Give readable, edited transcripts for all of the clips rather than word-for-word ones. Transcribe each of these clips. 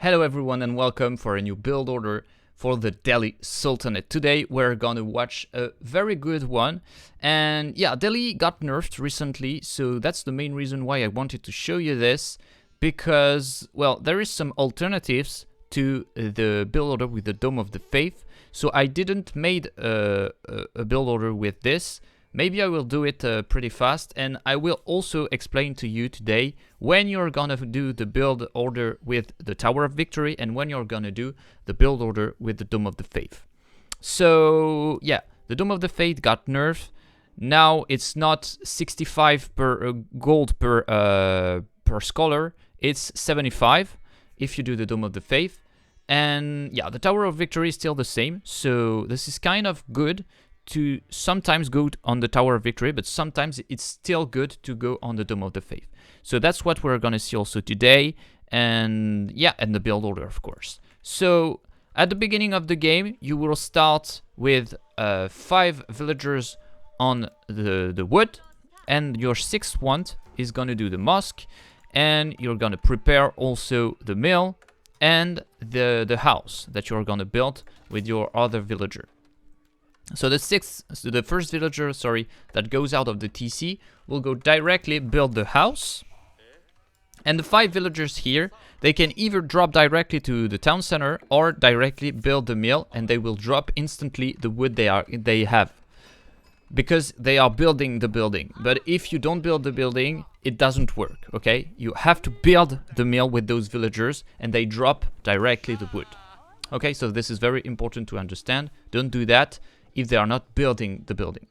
Hello everyone and welcome for a new build order for the Delhi Sultanate. Today we're gonna watch a very good one, and yeah, Delhi got nerfed recently, so that's the main reason why I wanted to show you this, because, well, there is some alternatives to the build order with the Dome of the Faith. So I didn't made a build order with this. Maybe I will do it pretty fast, and I will also explain to you today when you're gonna do the build order with the Tower of Victory and when you're gonna do the build order with the Dome of the Faith. So yeah, the Dome of the Faith got nerfed. Now it's not 65 per gold per scholar, it's 75 if you do the Dome of the Faith. And yeah, the Tower of Victory is still the same, so this is kind of good to sometimes go on the Tower of Victory, but sometimes it's still good to go on the Dome of the Faith. So that's what we're gonna see also today, and yeah, and the build order, of course. So at the beginning of the game, you will start with 5 villagers on the wood, and your 6th one is gonna do the mosque, and you're gonna prepare also the mill and the house that you're gonna build with your other villager. So the first villager, that goes out of the TC will go directly build the house. And the 5 villagers here, they can either drop directly to the town center or directly build the mill, and they will drop instantly the wood they have. Because they are building the building. But if you don't build the building, it doesn't work, okay? You have to build the mill with those villagers, and they drop directly the wood. Okay, so this is very important to understand. Don't do that if they are not building the buildings.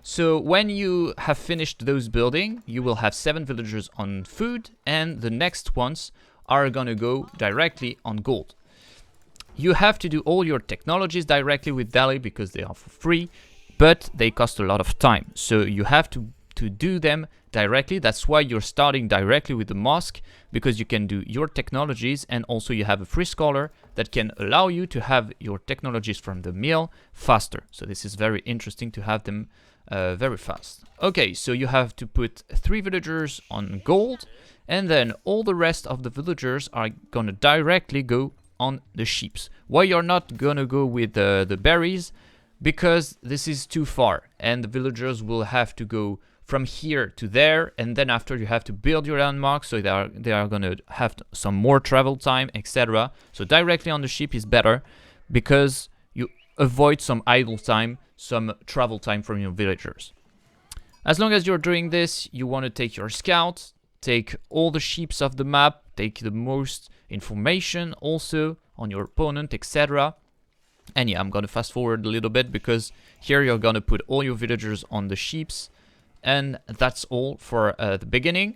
So when you have finished those building, you will have 7 villagers on food, and the next ones are gonna go directly on gold. You have to do all your technologies directly with Delhi because they are for free, but they cost a lot of time. So you have to do them directly. That's why you're starting directly with the mosque, because you can do your technologies, and also you have a free scholar that can allow you to have your technologies from the mill faster. So this is very interesting to have them very fast. Okay, so you have to put 3 villagers on gold, and then all the rest of the villagers are gonna directly go on the sheeps. Why you're not gonna go with the berries? Because this is too far, and the villagers will have to go from here to there, and then after you have to build your landmarks, so they are gonna have some more travel time, etc. So directly on the ship is better because you avoid some idle time, some travel time from your villagers. As long as you're doing this, you want to take your scouts, take all the sheeps of the map, take the most information also on your opponent, etc. And yeah, I'm gonna fast forward a little bit because here you're gonna put all your villagers on the sheeps. And that's all for the beginning.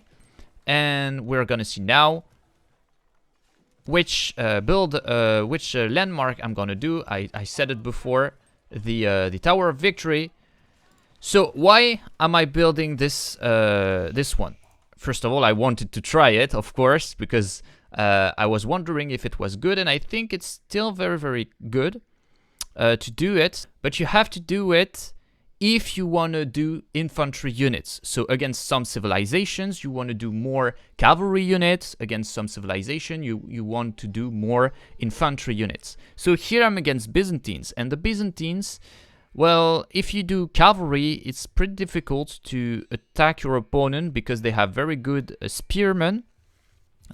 And we're gonna see now which landmark I'm gonna do. I said it before, the Tower of Victory. So why am I building this this one? First of all, I wanted to try it, of course, because I was wondering if it was good, and I think it's still very, very good to do it. But you have to do it if you want to do infantry units. So against some civilizations, you want to do more cavalry units. Against some civilization, you want to do more infantry units. So here I'm against Byzantines. And the Byzantines, well, if you do cavalry, it's pretty difficult to attack your opponent because they have very good spearmen.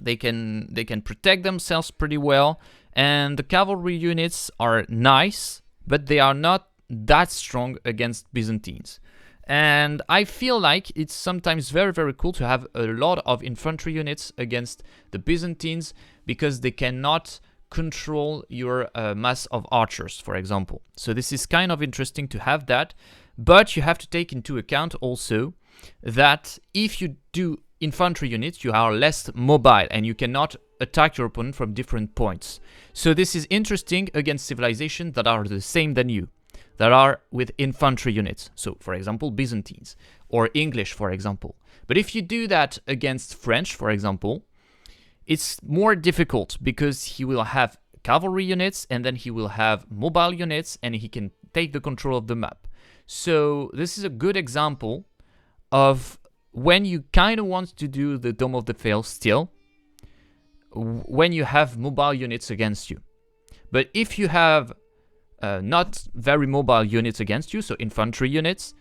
They can protect themselves pretty well. And the cavalry units are nice, but they are not that strong against Byzantines. And I feel like it's sometimes very, very cool to have a lot of infantry units against the Byzantines because they cannot control your mass of archers, for example. So this is kind of interesting to have that, but you have to take into account also that if you do infantry units, you are less mobile and you cannot attack your opponent from different points. So this is interesting against civilizations that are the same than you, that are with infantry units. So, for example, Byzantines or English, for example. But if you do that against French, for example, it's more difficult because he will have cavalry units and then he will have mobile units and he can take the control of the map. So this is a good example of when you kind of want to do the Dome of the Fail still, when you have mobile units against you. But if you have not very mobile units against you, so infantry units,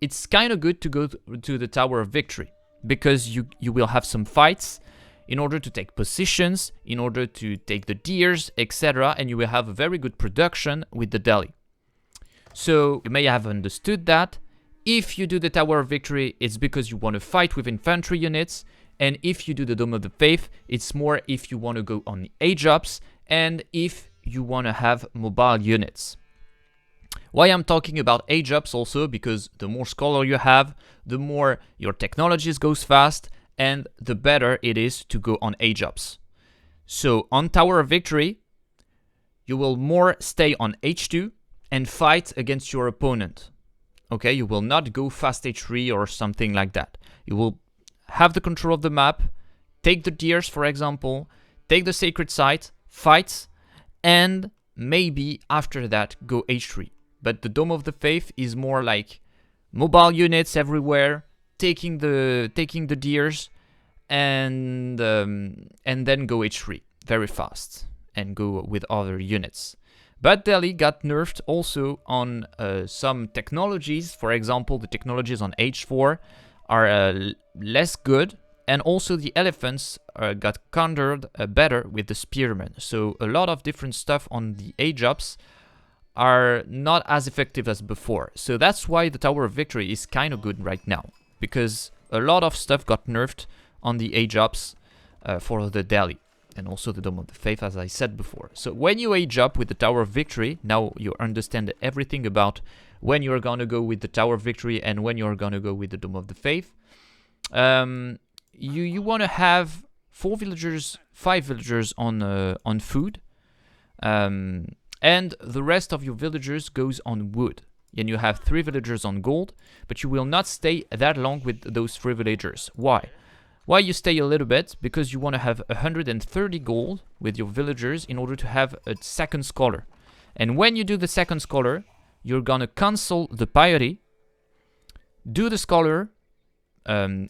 it's kind of good to go to the Tower of Victory, because you will have some fights in order to take positions, in order to take the deers, etc. And you will have a very good production with the Delhi. So you may have understood that. If you do the Tower of Victory, it's because you want to fight with infantry units. And if you do the Dome of the Faith, it's more if you want to go on the age ups and if you want to have mobile units. Why I'm talking about age ups also, because the more scholar you have, the more your technologies goes fast, and the better it is to go on age ups. So on Tower of Victory, you will more stay on H2 and fight against your opponent. Okay, you will not go fast H3 or something like that. You will have the control of the map, take the deers for example, take the sacred site, fight, and maybe after that go H3. But the Dome of the Faith is more like mobile units everywhere, taking the deers, and then go H3 very fast and go with other units. But Delhi got nerfed also on some technologies. For example, the technologies on H4 are less good, and also the elephants got countered better with the spearmen. So a lot of different stuff on the age ups are not as effective as before. So that's why the Tower of Victory is kind of good right now, because a lot of stuff got nerfed on the age ups for the Delhi, and also the Dome of the Faith, as I said before. So when you age up with the Tower of Victory, now you understand everything about when you're gonna go with the Tower of Victory and when you're gonna go with the Dome of the Faith. You want to have 5 villagers on food, and the rest of your villagers goes on wood. And you have 3 villagers on gold, but you will not stay that long with those 3 villagers. Why? Why you stay a little bit? Because you want to have 130 gold with your villagers in order to have a second scholar. And when you do the second scholar, you're gonna cancel the piety, do the scholar,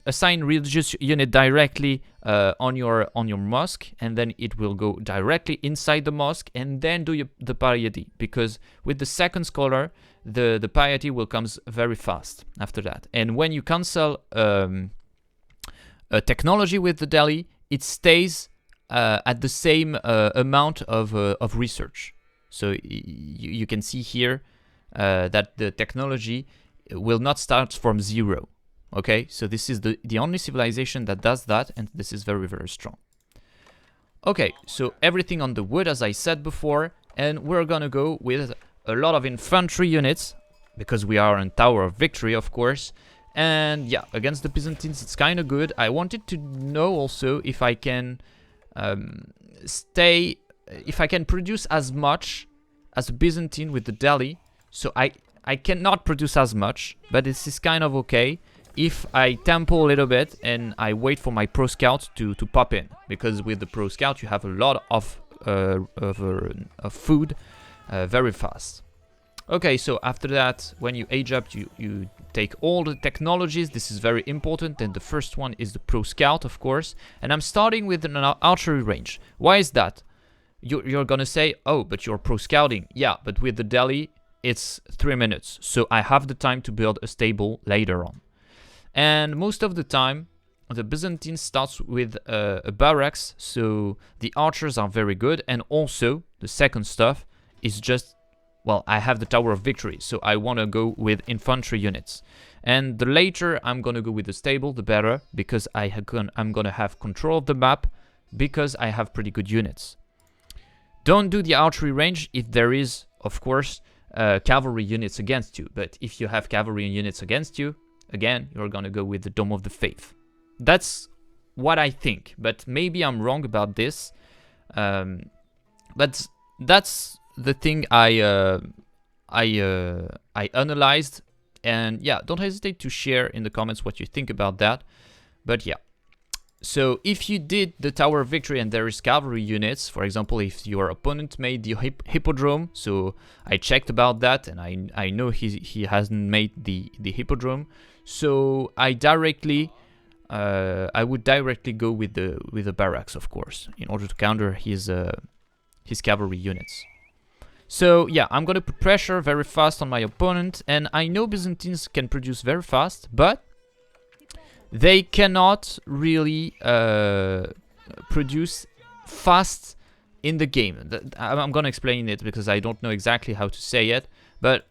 assign religious unit directly on your mosque, and then it will go directly inside the mosque, and then do the piety, because with the second scholar the piety will comes very fast after that. And when you cancel a technology with the Delhi, it stays at the same amount of research. So you can see here that the technology will not start from 0. Okay, so this is the only civilization that does that, and this is very, very strong. Okay, so everything on the wood, as I said before, and we're gonna go with a lot of infantry units, because we are on Tower of Victory, of course. And yeah, against the Byzantines, it's kind of good. I wanted to know also if I can if I can produce as much as a Byzantine with the Delhi. So I cannot produce as much, but this is kind of okay if I tempo a little bit and I wait for my Pro Scout to pop in, because with the Pro Scout you have a lot of food very fast. Okay, so after that, when you age up, you take all the technologies. This is very important, and the first one is the Pro Scout, of course. And I'm starting with an archery range. Why is that? You're gonna say, oh, but you're Pro Scouting. Yeah, but with the Delhi, it's 3 minutes. So I have the time to build a stable later on. And most of the time, the Byzantine starts with a barracks, so the archers are very good. And also, the second stuff is just, well, I have the Tower of Victory, so I want to go with infantry units. And the later I'm going to go with the stable, the better, because I'm going to have control of the map, because I have pretty good units. Don't do the archery range if there is, of course, cavalry units against you. But if you have cavalry units against you, again, you're going to go with the Dome of the Faith. That's what I think, but maybe I'm wrong about this. But that's the thing I analyzed, and yeah, don't hesitate to share in the comments what you think about that. But yeah, so if you did the Tower of Victory and there is cavalry units, for example, if your opponent made the hippodrome, so I checked about that, and I know he hasn't made the hippodrome, so I directly I would directly go with the barracks, of course, in order to counter his cavalry units. So yeah, I'm gonna put pressure very fast on my opponent, and I know Byzantines can produce very fast, but they cannot really produce fast in the game. I'm gonna explain it because I don't know exactly how to say it, but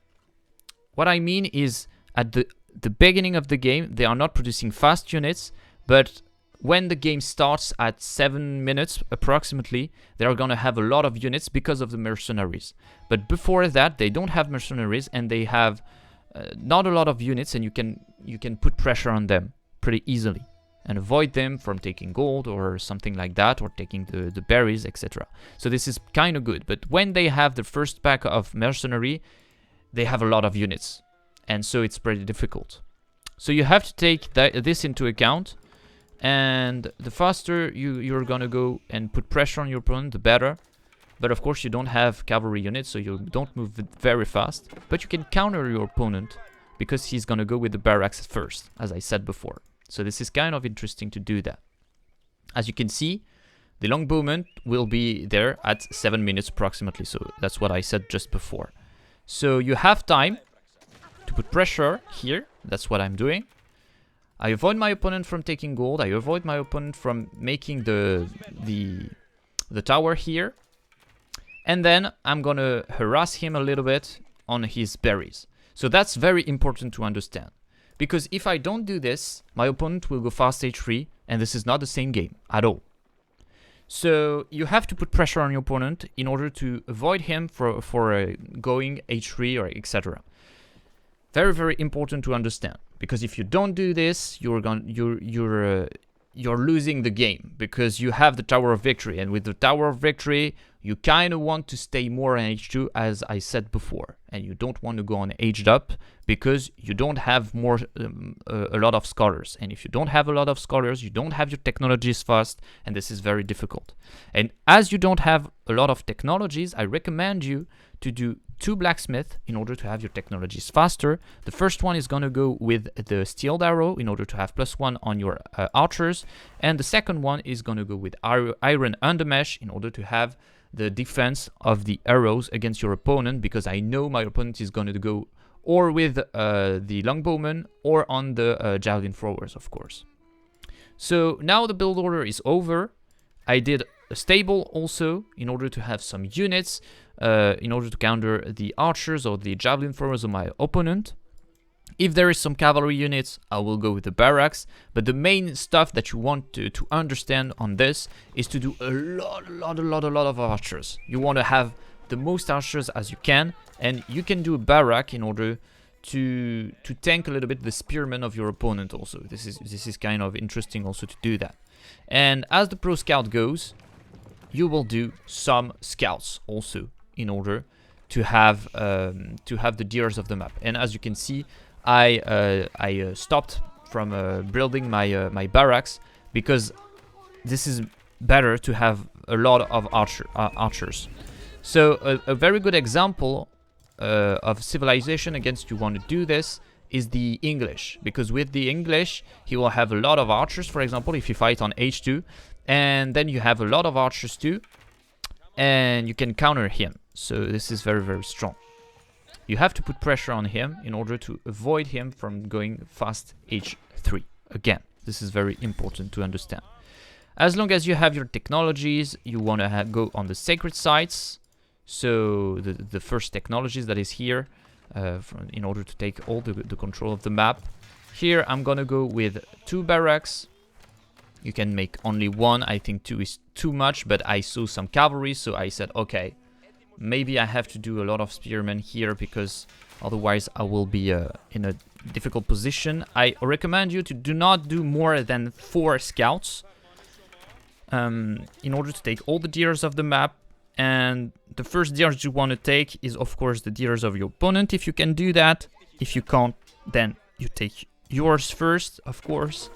what I mean is at the beginning of the game, they are not producing fast units, but when the game starts at 7 minutes approximately, they are gonna have a lot of units because of the mercenaries. But before that, they don't have mercenaries, and they have not a lot of units, and you can put pressure on them pretty easily and avoid them from taking gold or something like that, or taking the berries, etc. So this is kind of good. But when they have the first pack of mercenary, they have a lot of units, and so it's pretty difficult. So you have to take this into account. And the faster you're gonna go and put pressure on your opponent, the better. But of course you don't have cavalry units, so you don't move very fast. But you can counter your opponent because he's gonna go with the barracks first, as I said before. So this is kind of interesting to do that. As you can see, the longbowman will be there at 7 minutes approximately. So that's what I said just before. So you have time to put pressure here. That's what I'm doing. I avoid my opponent from taking gold. I avoid my opponent from making the tower here. And then I'm gonna harass him a little bit on his berries. So that's very important to understand. Because if I don't do this, my opponent will go fast h3, and this is not the same game at all. So you have to put pressure on your opponent in order to avoid him for going h3 or etc. Very, very important to understand, because if you don't do this, you're losing the game, because you have the Tower of Victory, and with the Tower of Victory, you kind of want to stay more on H2, as I said before, and you don't want to go on Aged Up, because you don't have a lot of scholars, and if you don't have a lot of scholars, you don't have your technologies fast, and this is very difficult. And as you don't have a lot of technologies, I recommend you to do 2 blacksmith in order to have your technologies faster. The first one is gonna go with the steeled arrow in order to have +1 on your archers, and the second one is gonna go with iron undermesh in order to have the defense of the arrows against your opponent, because I know my opponent is gonna go or with the longbowman or on the javelin throwers, of course. So now the build order is over. I did a stable also in order to have some units in order to counter the archers or the javelin throwers of my opponent. If there is some cavalry units, I will go with the barracks, but the main stuff that you want to understand on this is to do a lot of archers. You want to have the most archers as you can, and you can do a barrack in order to tank a little bit the spearmen of your opponent also. This is kind of interesting also to do that. And as the pro scout goes, you will do some scouts also in order to have the deers of the map. And as you can see, I stopped from building my barracks, because this is better to have a lot of archers. So a very good example of civilization against you want to do this is the English, because with the English he will have a lot of archers, for example, if you fight on H2, and then you have a lot of archers too, and you can counter him. So this is very, very strong. You have to put pressure on him in order to avoid him from going fast H3. Again, this is very important to understand. As long as you have your technologies, you want to go on the sacred sites. So the first technologies that is here, in order to take all the control of the map. Here I'm gonna go with 2 barracks. You can make only 1. I think 2 is too much, but I saw some cavalry, so I said, okay, maybe I have to do a lot of spearmen here, because otherwise I will be in a difficult position. I recommend you to do not do more than 4 scouts in order to take all the deers of the map. And the first deers you want to take is, of course, the deers of your opponent, if you can do that. If you can't, then you take yours first, of course.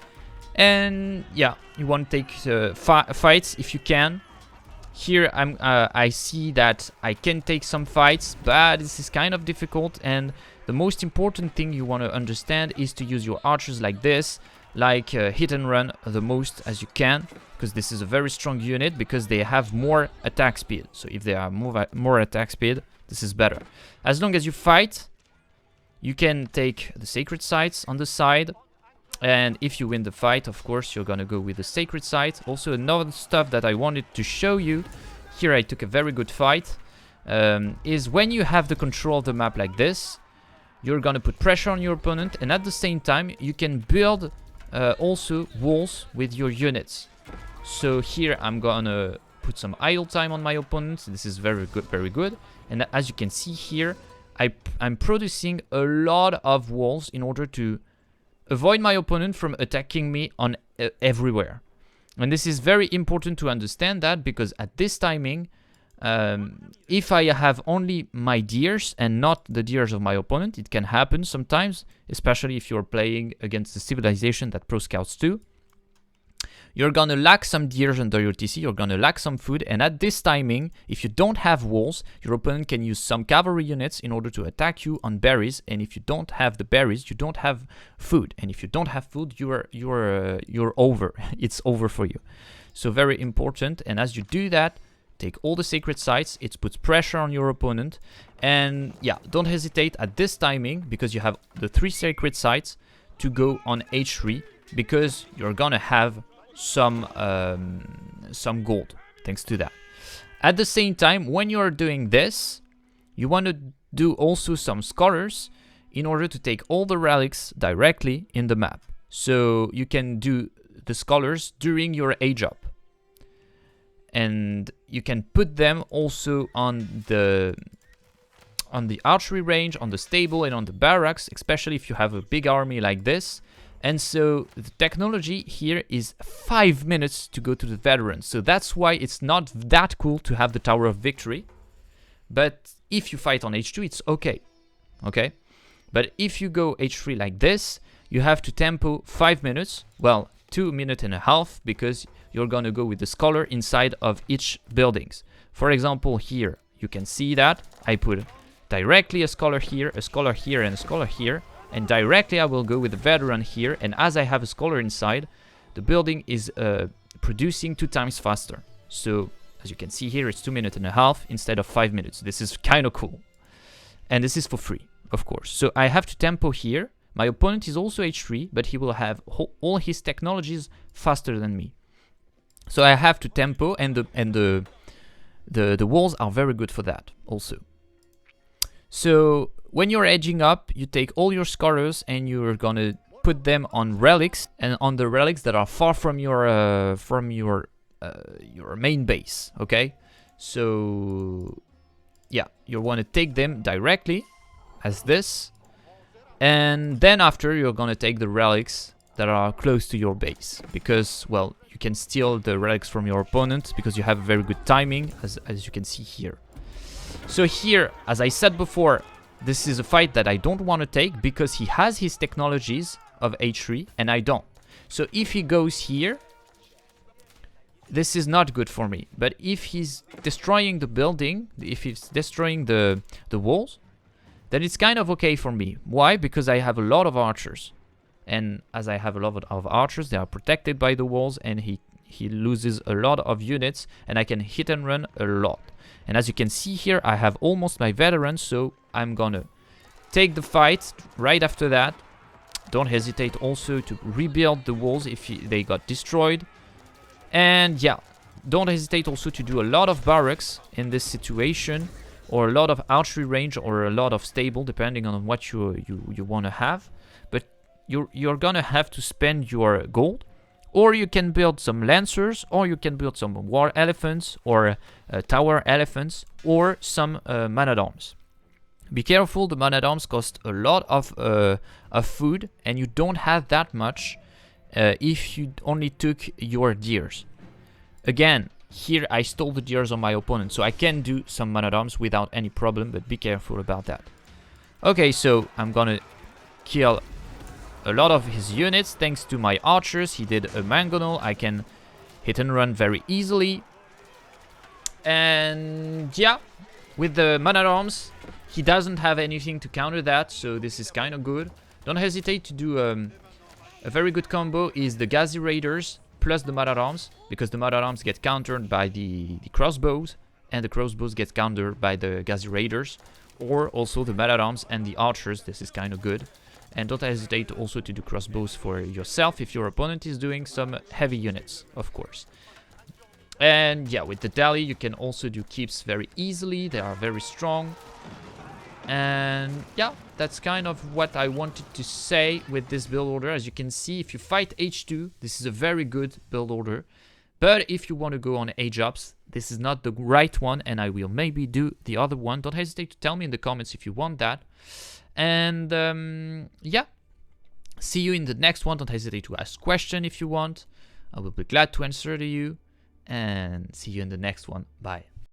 And yeah, you want to take fights if you can. Here I see that I can take some fights, but this is kind of difficult. And the most important thing you want to understand is to use your archers like this. like hit and run the most as you can, because this is a very strong unit because they have more attack speed. So if they have more attack speed, this is better. As long as you fight, you can take the sacred sites on the side. And if you win the fight, of course, you're gonna go with the sacred site. Also, another stuff that I wanted to show you, here I took a very good fight, is when you have the control of the map like this, you're gonna put pressure on your opponent, and at the same time, you can build also walls with your units. So here I'm gonna put some idle time on my opponent. This is very good, very good. And as you can see here, I'm producing a lot of walls in order to avoid my opponent from attacking me on everywhere. And this is very important to understand that, because at this timing, if I have only my deers and not the deers of my opponent, it can happen sometimes, especially if you're playing against the civilization that Pro Scouts do. You're gonna lack some deers under your TC, you're gonna lack some food, and at this timing, if you don't have walls, your opponent can use some cavalry units in order to attack you on berries, and if you don't have the berries, you don't have food, and if you don't have food, you're over. It's over for you. So very important, and as you do that, take all the sacred sites, it puts pressure on your opponent, and yeah, don't hesitate at this timing, because you have the 3 sacred sites, to go on H3, because you're gonna have some gold thanks to that. At the same time, when you're doing this, you want to do also some scholars in order to take all the relics directly in the map. So you can do the scholars during your age up, and you can put them also on the archery range, on the stable, and on the barracks, especially if you have a big army like this. And so the technology here is 5 minutes to go to the veterans. So that's why it's not that cool to have the Tower of Victory. But if you fight on H2, it's okay. Okay? But if you go H3 like this, you have to tempo 5 minutes. Well, 2.5 minutes, because you're gonna go with the scholar inside of each buildings. For example, here, you can see that I put directly a scholar here, and a scholar here. And directly I will go with the veteran here, and as I have a scholar inside, the building is producing 2 times faster. So as you can see here, it's 2.5 minutes instead of 5 minutes. This is kind of cool, and this is for free, of course. So I have to tempo here. My opponent is also H3, but he will have all his technologies faster than me. So I have to tempo, and the walls are very good for that also. So when you're edging up, you take all your scholars and you're gonna put them on relics, and on the relics that are far from your main base. Okay, so yeah, you want to take them directly as this, and then after you're gonna take the relics that are close to your base, because well, you can steal the relics from your opponent because you have very good timing, as you can see here. So here, as I said before, this is a fight that I don't want to take because he has his technologies of H3 and I don't. So if he goes here, this is not good for me. But if he's destroying the building, if he's destroying the walls, then it's kind of okay for me. Why? Because I have a lot of archers. And as I have a lot of archers, they are protected by the walls, and he loses a lot of units, and I can hit and run a lot. And as you can see here, I have almost my veterans, so I'm gonna take the fight right after that. Don't hesitate also to rebuild the walls if they got destroyed. And yeah, don't hesitate also to do a lot of barracks in this situation, or a lot of archery range, or a lot of stable, depending on what you want to have. But you're gonna have to spend your gold, or you can build some lancers, or you can build some war elephants, or tower elephants, or some man-at-arms. Be careful, the man-at-arms cost a lot of food, and you don't have that much if you only took your deers. Again, here I stole the deers on my opponent, so I can do some man-at-arms without any problem, but be careful about that. Okay, so I'm gonna kill a lot of his units thanks to my archers. He did a mangonel. I can hit and run very easily. And yeah, with the man-at-arms, he doesn't have anything to counter that, so this is kind of good. Don't hesitate to do A very good combo is the Gazi Raiders plus the Man-at-Arms, because the Man-at-Arms get countered by the crossbows, and the crossbows get countered by the Gazi Raiders, or also the Man-at-Arms and the archers. This is kind of good. And don't hesitate also to do crossbows for yourself if your opponent is doing some heavy units, of course. And yeah, with the Dali you can also do keeps very easily. They are very strong. And yeah, that's kind of what I wanted to say with this build order. As you can see, if you fight H2, this is a very good build order. But if you want to go on H-ups, this is not the right one, and I will maybe do the other one. Don't hesitate to tell me in the comments if you want that. And yeah, see you in the next one. Don't hesitate to ask questions if you want. I will be glad to answer to you. And see you in the next one. Bye.